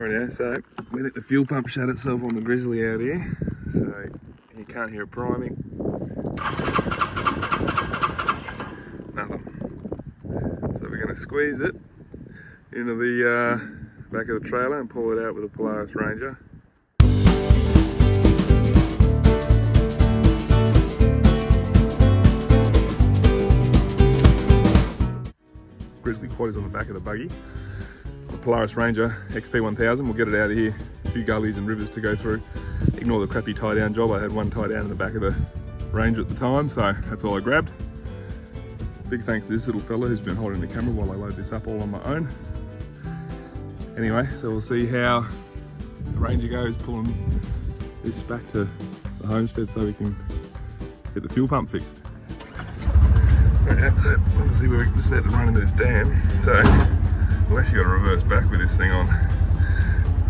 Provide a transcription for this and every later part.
Right, so we think the fuel pump shut itself on the Grizzly out here, so you can't hear it priming. Nothing. So we're going to squeeze it into the back of the trailer and pull it out with a Polaris Ranger. Grizzly quad is on the back of the buggy. The Polaris Ranger XP 1000, we'll get it out of here. A few gullies and rivers to go through. Ignore the crappy tie down job. I had one tie down in the back of the Ranger at the time, so that's all I grabbed. Big thanks to this little fella who's been holding the camera while I load this up all on my own. Anyway, so we'll see how the Ranger goes pulling this back to the homestead so we can get the fuel pump fixed. Right, so obviously we're just about to run into this dam, so we've actually got to reverse back with this thing on.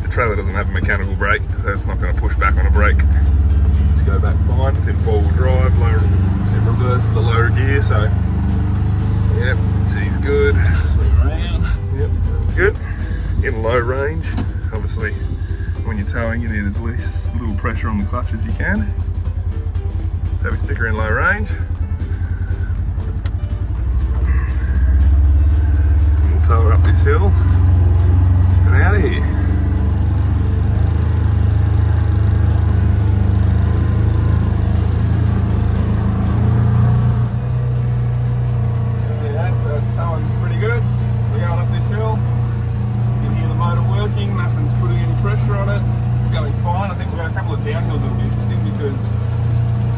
The trailer doesn't have a mechanical brake, so it's not going to push back on a brake. Just go back fine. It's in four-wheel drive, it's in reverse is a lower gear, so yep, she's good. Swing around. Yep, that's good. In low range, obviously when you're towing you need as least little pressure on the clutch as you can. So we stick her in low range. We'll tow her up this hill and out of here. So it's towing pretty good. We're going up this hill. You can hear the motor working, nothing's putting any pressure on it. It's going fine. I think we've got a couple of downhills that'll be interesting because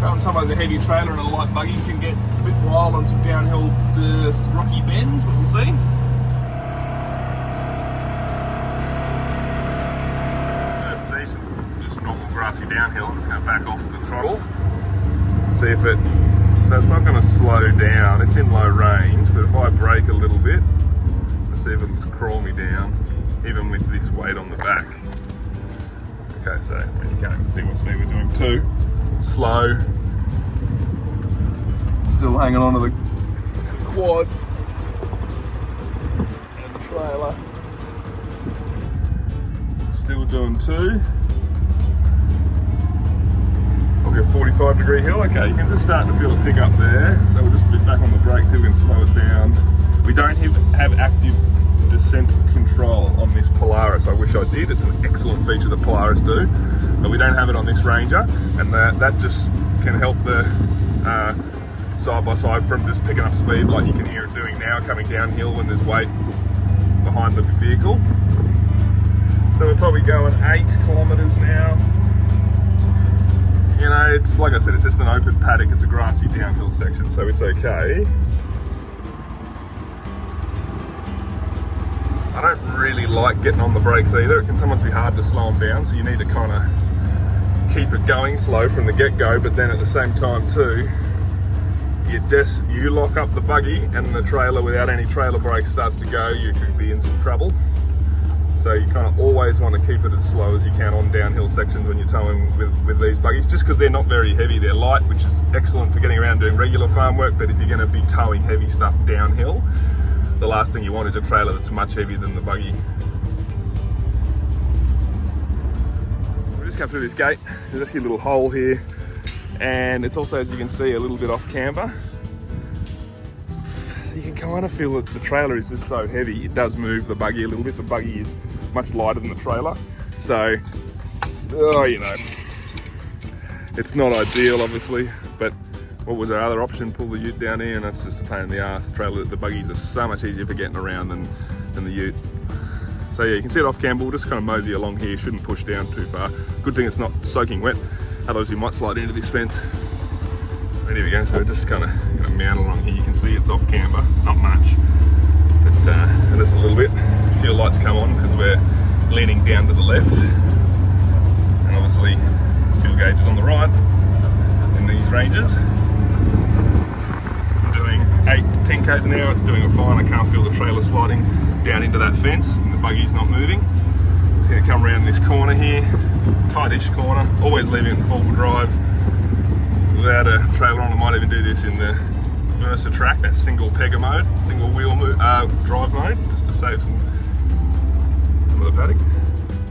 sometimes a heavy trailer and a light buggy can get a bit wild on some downhill rocky bends, but we'll see. That's decent, just normal grassy downhill. I'm just going to back off the throttle, see if it, so it's not going to slow down. It's in low range, but if I brake a little bit, let's see if it'll just crawl me down, even with this weight on the back. Okay, so when you can't even see what speed we're doing too, it's slow. Still hanging on to the quad and the trailer. Still doing 2. Probably a 45-degree hill. Okay, you can just start to feel it pick up there. So we'll just bit back on the brakes here, we can slow it down. We don't have active descent control on this Polaris. I wish I did. It's an excellent feature that Polaris do, but we don't have it on this Ranger, and that just can help the side by side from just picking up speed like you can hear it doing now, coming downhill when there's weight behind the vehicle. So we're probably going 8 kilometers now. You know, it's like I said, it's just an open paddock. It's a grassy downhill section, so it's okay. I don't really like getting on the brakes either. It can sometimes be hard to slow them down, so you need to kind of keep it going slow from the get-go, but then at the same time too, you lock up the buggy and the trailer without any trailer brakes starts to go, you could be in some trouble. So you kind of always want to keep it as slow as you can on downhill sections when you're towing with these buggies, just because they're not very heavy. They're light, which is excellent for getting around doing regular farm work, but if you're going to be towing heavy stuff downhill, the last thing you want is a trailer that's much heavier than the buggy. So we just come through this gate. There's actually a little hole here, and it's also, as you can see, a little bit off camber. So you can kind of feel that the trailer is just so heavy, it does move the buggy a little bit. The buggy is much lighter than the trailer. So, you know, it's not ideal, obviously, but what was our other option? Pull the ute down here, and that's just a pain in the ass. The buggies are so much easier for getting around than the ute. So yeah, you can see it off camber. We'll just kind of mosey along here. Shouldn't push down too far. Good thing it's not soaking wet, otherwise we might slide into this fence. Right, here we go. So just kind of mount along here. You can see it's off camber, not much, but just a little bit. Fuel lights come on because we're leaning down to the left, and obviously fuel gauge is on the right in these Rangers. 8 to 10 k's an hour, it's doing it fine. I can't feel the trailer sliding down into that fence, and the buggy's not moving. It's going to come around this corner here, tightish corner, always leaving it in four-wheel drive. Without a trailer on, I might even do this in the Versa track, that single pegger mode, single wheel drive mode, just to save some of the paddock.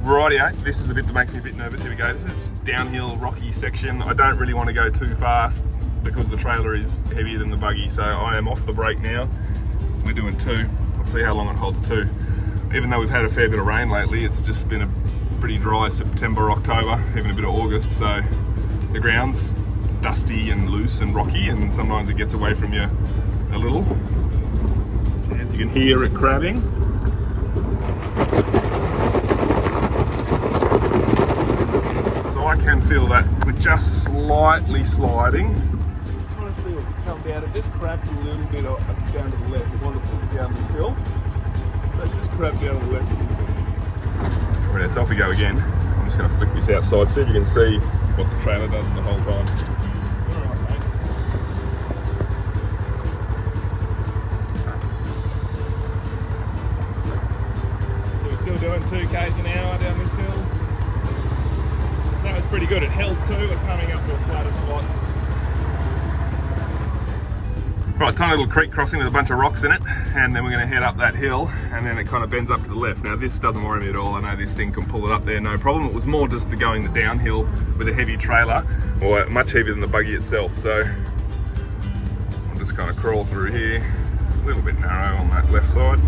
Rightio, this is the bit that makes me a bit nervous. Here we go. This is downhill, rocky section. I don't really want to go too fast because the trailer is heavier than the buggy, so I am off the brake now. We're doing 2. We'll see how long it holds 2. Even though we've had a fair bit of rain lately, it's just been a pretty dry September, October, even a bit of August, so the ground's dusty and loose and rocky, and sometimes it gets away from you a little. As you can hear it crabbing. So I can feel that we're just slightly sliding. I want to see what we come down. It just crabbed a little bit up down to the left. We want to push down this hill. So it's just crabbed down to the left a little bit. Right, so off we go again. I'm just going to flick this outside, see if you can see what the trailer does the whole time. Alright, mate. So we're still doing 2 k's an hour down this hill. That was pretty good. It held 2, we're coming up to a flatter spot. Right, tiny little creek crossing with a bunch of rocks in it, and then we're going to head up that hill, and then it kind of bends up to the left. Now this doesn't worry me at all. I know this thing can pull it up there, no problem. It was more just the going the downhill with a heavy trailer, or much heavier than the buggy itself. So I'll just kind of crawl through here, a little bit narrow on that left side.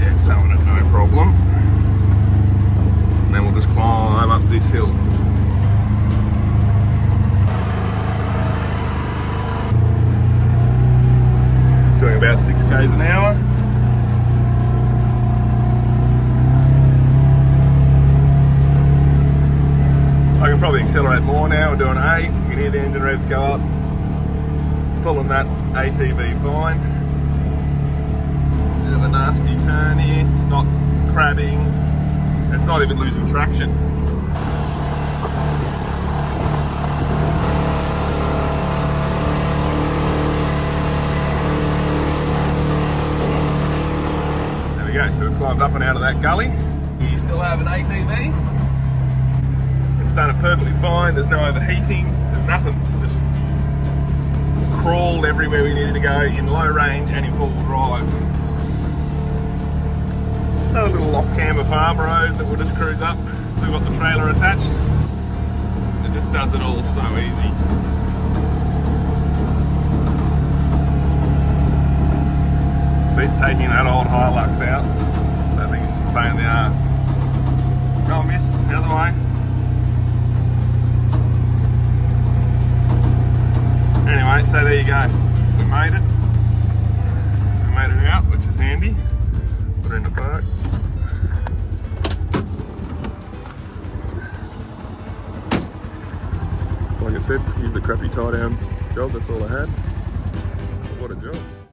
Yeah, towing it, no problem. And then we'll just climb up this hill. Doing about 6 k's an hour. I can probably accelerate more now. We're doing 8. You can hear the engine revs go up. It's pulling that ATV fine. Bit of a nasty turn here. It's not crabbing. It's not even losing traction. So we've climbed up and out of that gully. You still have an ATV. It's done it perfectly fine. There's no overheating. There's nothing. It's just crawled everywhere we needed to go in low range and in 4-wheel drive. Another little off-camber farm road that we'll just cruise up. Still got the trailer attached. It just does it all so easy. Beats taking that old Hilux out. That thing's just a pain in the ass. Go on, miss, the other way. Anyway, so there you go. We made it. We made it out, which is handy. Put it in the park. Like I said, excuse the crappy tie down job, that's all I had. But what a job.